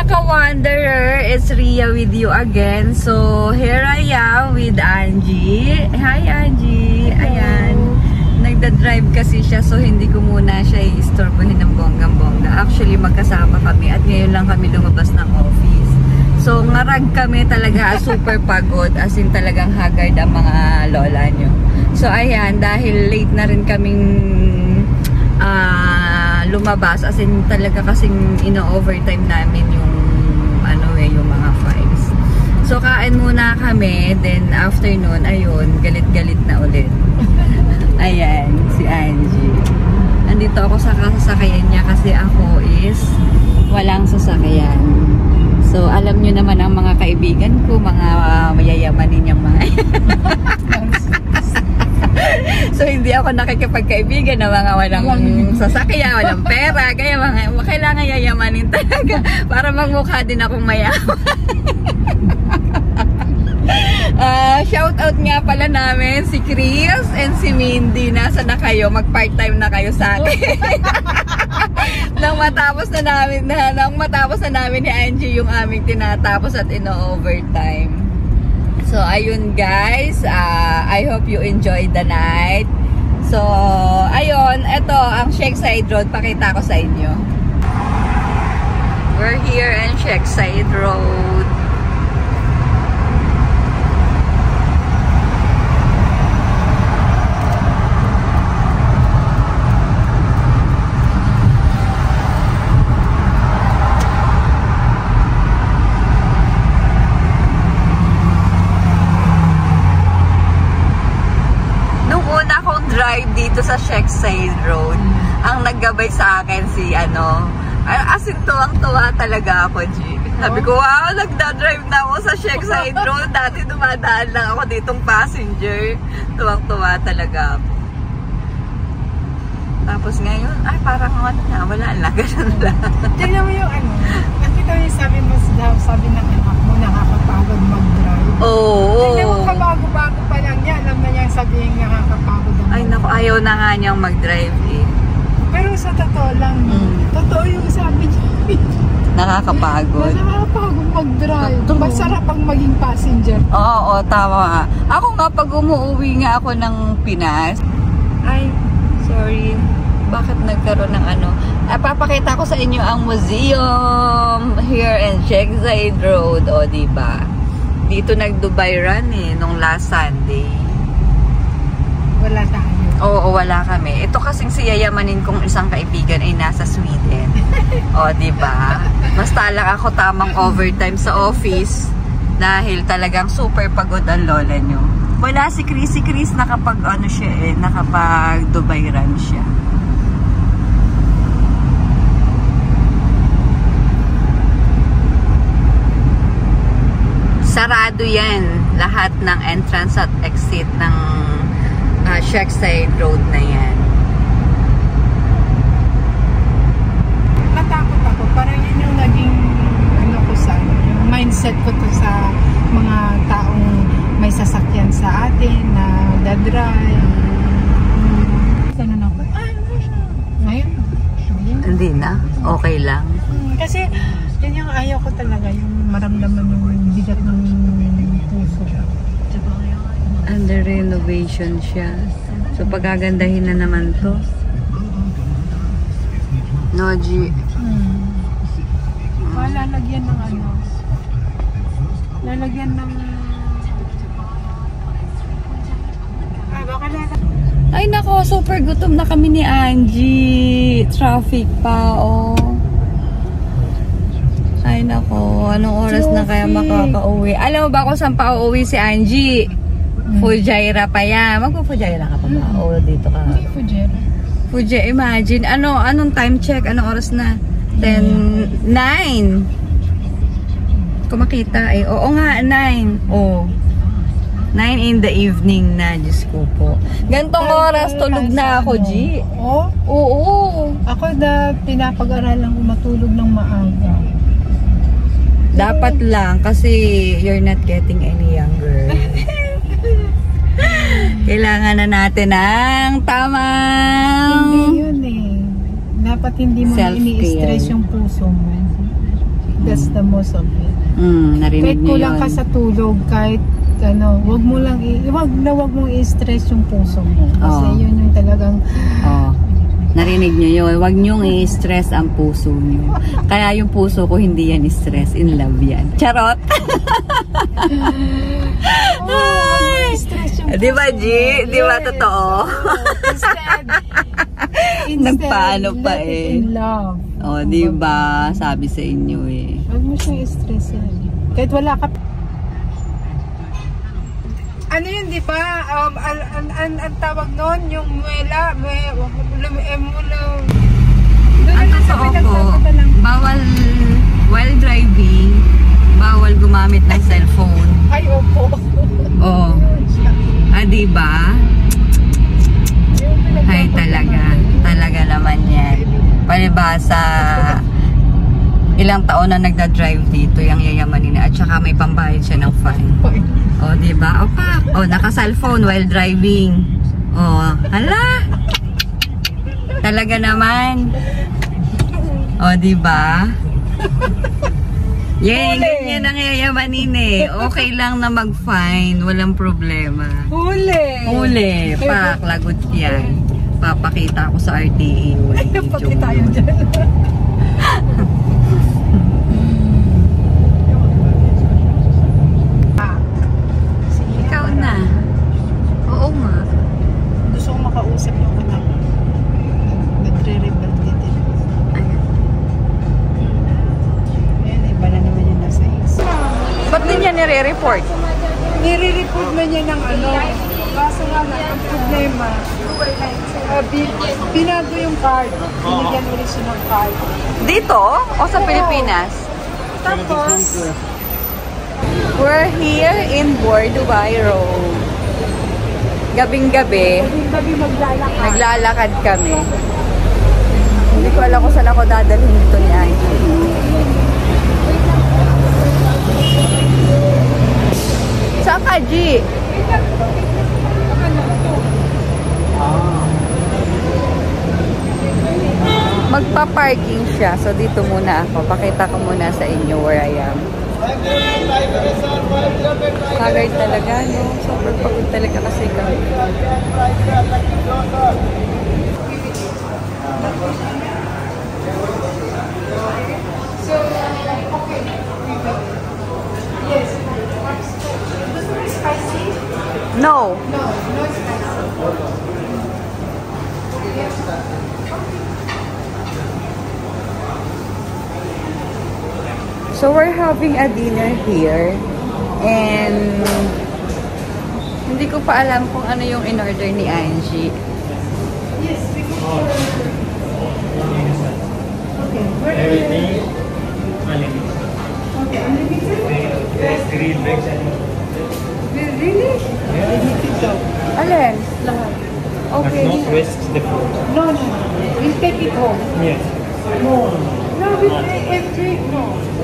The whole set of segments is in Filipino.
mga ka-wanderer, it's Ria with you again. So, here I am with Angie. Hi Angie! Ayan. Nagda-drive kasi siya, so hindi ko muna siya i-istorbohin ng bonggang-bongga. Actually, magkasama kami at ngayon lang kami lumabas ng office. So, ngarag kami talaga, super pagod. As in talagang haggard ang mga lola nyo. So, ayan, dahil late na rin kaming lumabas, as in talaga kasing ino-overtime namin yung yung mga files. So kain muna kami, then afternoon, ayun, galit-galit na ulit. Ayan, si Angie. Nandito ako sa sasakyan niya kasi ako is walang sasakyan. So alam nyo naman ang mga kaibigan ko, mga mayayamanin yung mga so hindi ako nakikipagkaibigan na mga walang sasakyan, walang pera, kaya kailangan yayamanin talaga para magmukha din akong mayaman. Shout out nga pala namin si Chris and si Mindy. Nasa na kayo? Mag part-time na kayo sa akin. nang matapos na namin ni Angie yung aming tinatapos at ino-overtime. So, ayun guys, I hope you enjoyed the night. So, ayun, ito ang Shekside Road, pakita ko sa inyo. We're here in Shekside Road. Dito sa Shekside Road, ang naggabay sa akin si as in tuwang-tuwa talaga ako, G. Sabi ko, wow, nagda-drive na ako sa Shekside Road. Dati dumadaan lang ako ditong passenger. Tuwang-tuwa talaga ako. Tapos ngayon, ay parang wala lang, ganun lang. Tignan mo yung nakita mo yung sabi ng anak mo, nakakapagod mag-drive. Oo. Tignan mo, kabago-bago pa lang niya, alam na niya sabihin nakakapagod. Ay naku, ayaw na nga niyang mag-drive eh. Pero sa totoo lang, totoo yung sabi niya. Nakakapagod. Nakakapagod mag-drive. Masarap ang maging passenger. Oo, tama. Ako nga, pag umuwi nga ako ng Pinas, ay, sorry, bakit nagkaroon ng papakita ko sa inyo ang museum here in Shekside Road, o diba? Dito nag-Dubai run nung last Sunday. Wala tayo. Oo, wala kami. Ito kasing si yayamanin kong isang kaibigan ay nasa Sweden. O, diba? Basta lang ako tamang overtime sa office dahil talagang super pagod ang lola nyo. Wala si Chris. Si Chris nakapag nakapag Dubai run siya. Sarado yan. Lahat ng entrance at exit ng Shekside Road na yan. Natakot ako. Parang yun yung naging yung mindset ko to sa mga taong may sasakyan sa atin na dadrive. Ganun ako. Ngayon, hindi na. Okay lang. Kasi yun yung ayaw ko talaga, yung maramdaman yung bigat ng puso. Under renovation siya. So pagagandahin na naman to. No, G. Lalagyan ng lalagyan ng ay nako, super gutom na kami ni Angie. Traffic pa, oh. Ay nako, anong oras na kaya makaka-uwi? Alam mo ba kung saan pa uuwi si Angie? Fujairah pa yan. Magpo-Fujairah ka pa ba? O dito ka? Fujairah. Imagine. Anong time check? Anong oras na? 9. Kung makita eh. Oo nga, 9. Oh. 9 in the evening na. Diyos ko po. Gantong oras, tulog na ako, G. Oo? Oo. Ako pinapag-aralan ko matulog ng maaga. Dapat lang kasi you're not getting any younger. Kailangan na natin ng tamang hindi yun eh. Dapat hindi mo ini-stress yung puso mo. That's the most of it. Narinig Kahit niyo kulang yun. ka sa tulog, kahit ano, wag mong i-stress yung puso mo. Kasi Oo. yun yung talagang Oh, narinig niyo yun. Huwag niyong i-stress ang puso niyo. Kaya yung puso ko hindi yan stress. In love yan. Charot! Ay! stress yung Di ba, G? Di ba Yes. totoo? Instead, Nagpaano pa let it eh. in love. Oh, di ba? Sabi sa inyo eh. Huwag mo siyang stress yan. Kahit wala ka. Ano yun, di ba? Ang tawag nun, yung muela, Ang totoo po, bawal while driving, bawal gumamit ng cellphone. Ay, opo. Oo. Di ba? Ay, talaga. Talaga naman yan. Palibasa, ilang taon na nagda-drive dito yung yayamanin na at saka may pambayad siya ng fine. O, diba? O, pa. O, naka-cellphone while driving. O, hala. Talaga naman. O, diba? Ganyan ang yayamanin eh. Okay lang na mag-fine. Walang problema. Huli. Pak, lagot yan. Papakita ko sa RTA. Pati tayo dyan. Ikaw na. Oo nga. Gusto kong makausap yung anak. Nagre-rebel dito. Ayan. Ayan, iba na naman yung nasa isa. Ba't din niya nire-report? Nire-report na niya ng ano. Kaso nga lang, ang problema, binago yung card. Binigyan ulit siya ng card. Dito? O sa Pilipinas? Tapos, We're here in Bordubai Road. Gabing-gabi, gabi maglalakad. naglalakad kami. Hindi ko alam kung saan ako dadalhin dito ni Angie. Saan ka, G? Magpa-parking siya. So, dito muna ako. Pakita ko muna sa inyo where I am. Kagay talaga, no? Super pagod talaga kasi kami. So, okay. Yes. Gusto mo spicy? No! No, no spicy. So we're having a dinner here and hindi ko pa alam kung ano yung in-order ni Angie. Yes, we go for... Okay, where are Everything unlimited. Okay, unlimited? There's 3 bags and Really? Unlimited daw. Alin? Lahat. but Okay. not risks the food. No, no. We'll take it home. Yes. No. No, we'll take it. No.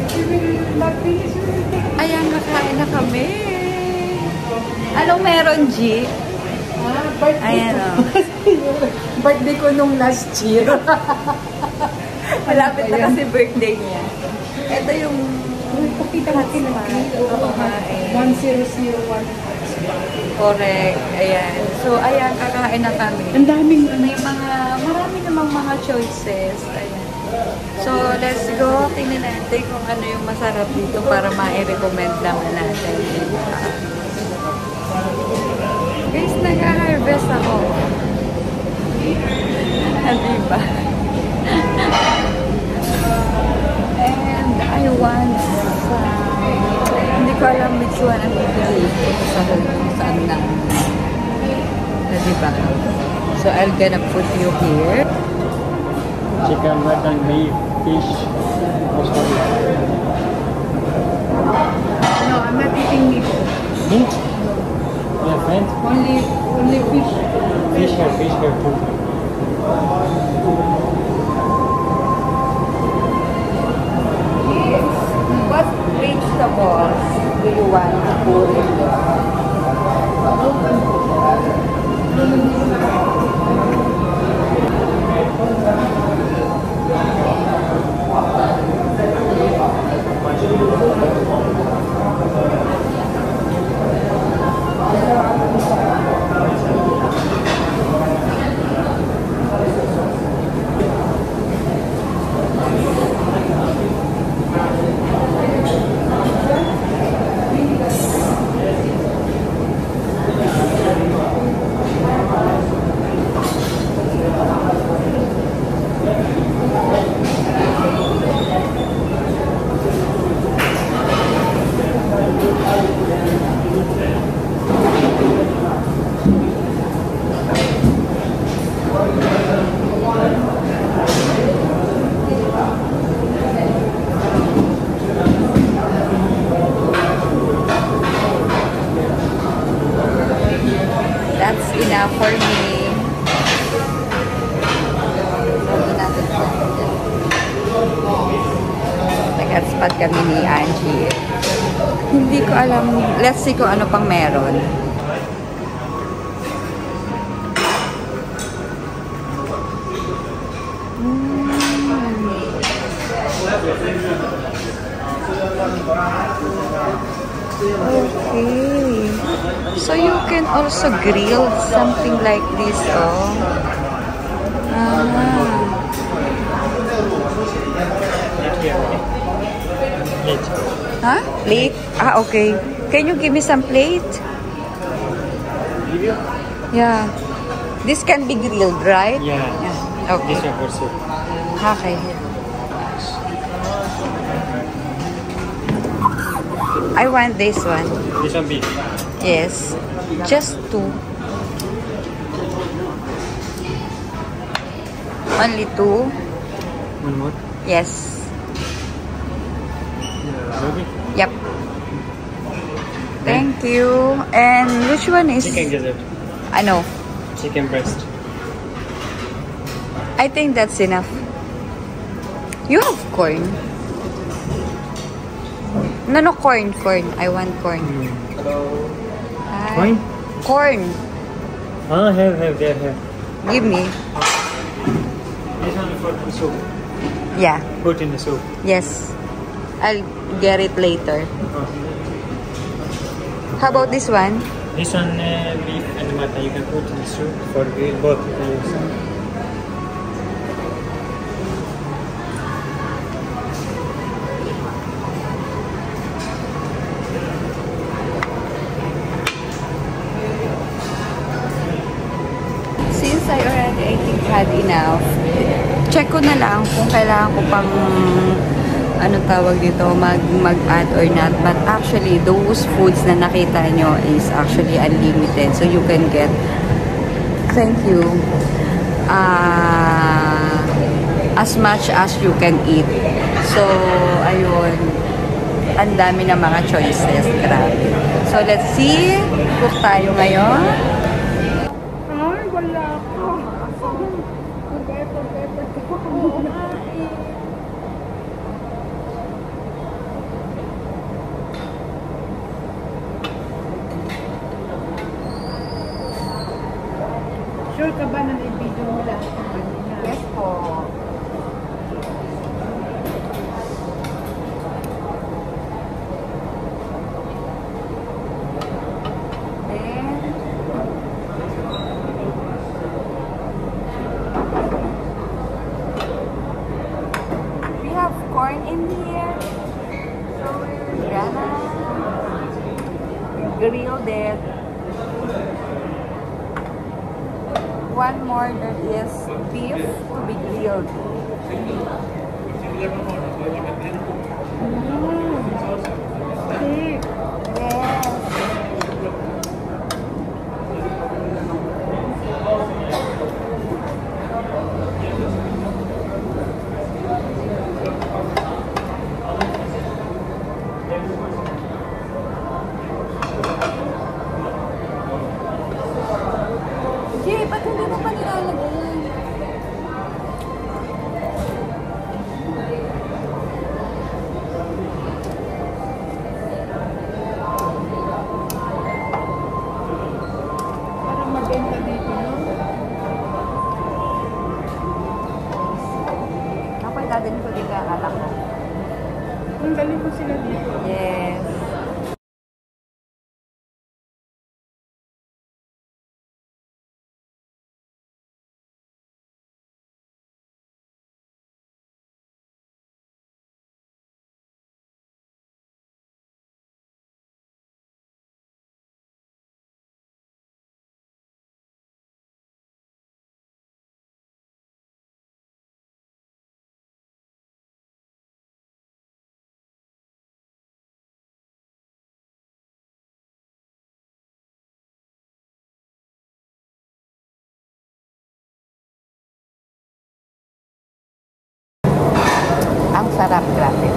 If you will not finish, we will take it. Ayan, nakain na kami. Anong meron, G? Birthday Ayan, ko. oh. Birthday ko nung last year. Malapit na kasi birthday niya. Ito yung Pakita natin ang Oo nga eh. 1001. correct. Ayan. So, ayan, kakain na kami. Ang daming May marami namang mga choices. Ayan. So, let's go. Tingnan natin kung ano yung masarap dito para ma-recommend naman natin. Guys, nag-harvest ako. Diba? And I want hindi ko alam which one ang pipiliin ko sa kung saan na. Diba? So, I'm gonna put you here. Chicken, mutton, beef, fish. Also, No, I'm not eating meat. meat. Yeah, friends. Only fish. Fish here too. What vegetables do you want to put in there? let's see kung ano pang meron. Okay. So you can also grill something like this, oh. Plate. Huh? Plate? Ah, okay. Can you give me some plate? Give you? Yeah. This can be grilled, right? Yeah. Okay. This one for soup. Okay. I want this one. This one beef. Yes. Just 2. Only 2? One more. Yes. Okay. Yep. Thank you. And which one is... Chicken gizzard. Ano? Chicken breast. I think that's enough. You have corn. No, corn. I want corn. Hi. Corn? Corn. Oh, have. Give me. This one for the soup. Yeah. Put in the soup. Yes. I'll get it later. Oh. How about this one? This one beef and mutton you can put in the soup for grill both. You can use. Since I already, I think, had enough, check ko na lang kung kailangan ko pang ano tawag dito, mag-add or not. But actually, those foods na nakita nyo is actually unlimited. So, you can get, thank you, as much as you can eat. So, ayun, ang dami ng mga choices. Grabe. So, let's see. Cook tayo ngayon. Ay, wala ko. Sure ka ba na i-video mo lahat ng kanina? Yes po. We have corn in here. So we're gonna grill it. One more that is beef to be grilled. Steak. Yes. Jay, ba't hindi mo pa nilalagay yan? Parang maganda dito, no? Ako, dadalhin ko dito ang alak ko. Ang galing ko sila dito. Yes. Ang sarap, grabe.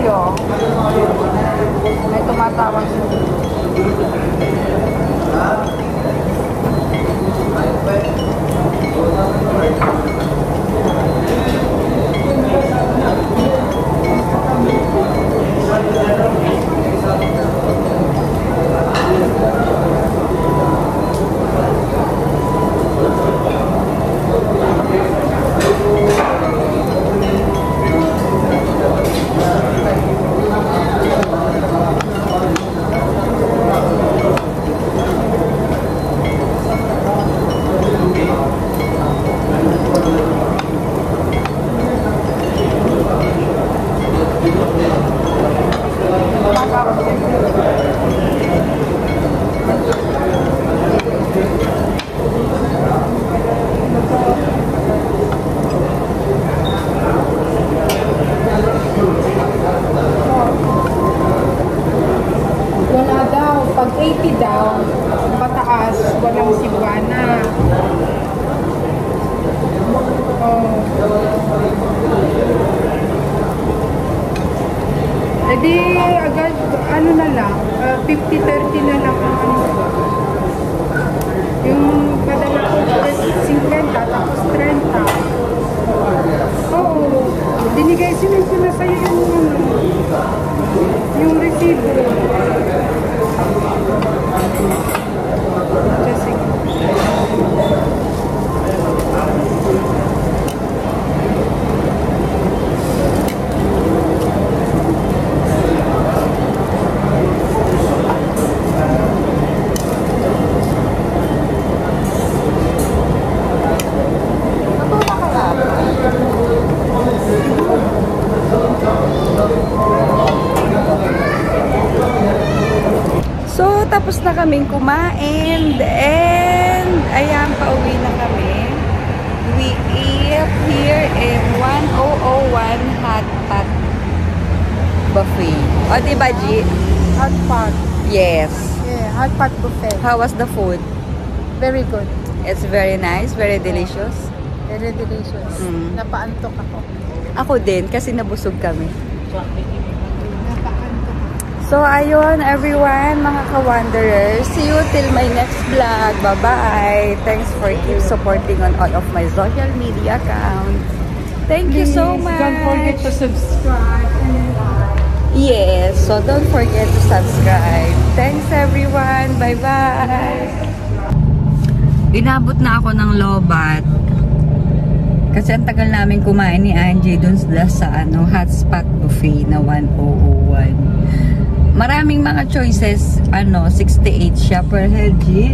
oh. May tumatawag. Wala daw. Pag 80 daw, pataas, walang Cebuana. Oh. E di, agad, ano na lang, 50-30 na lang ang ano. Yung padala ko, 50, tapos 30. Oo. Binigay sila sa'yo yung resibo. Kasi, So, tapos na kaming kumain and ayan, pauwi na kami. We eat here in 1001 Hot Pot Buffet. O, diba, G? hot pot. Yes. Yeah, hot pot buffet. How was the food? Very good. It's very nice, very delicious. Very delicious. Mm. Napaantok ako. Ako din, kasi nabusog kami. Napaantok ako. So, ayun, everyone, mga ka-wanderers. See you till my next vlog. Bye-bye. Thanks for keep supporting on all of my social media accounts. Thank you so much. Don't forget to subscribe and like. Yes, so don't forget to subscribe. Thanks, everyone. Bye-bye. Inabot na ako ng Lobat. Kasi ang tagal namin kumain ni Angie dun sa hotspot buffet na 1001. Maraming mga choices, 68 siya per head, G.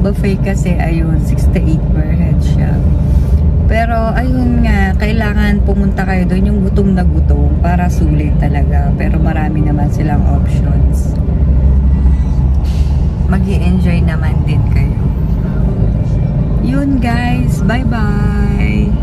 Buffet kasi, ayun, 68 per head siya. Pero, ayun nga, kailangan pumunta kayo doon yung gutom na gutom para sulit talaga. Pero marami naman silang options. Mag-i-enjoy naman din kayo. Yun guys, bye-bye!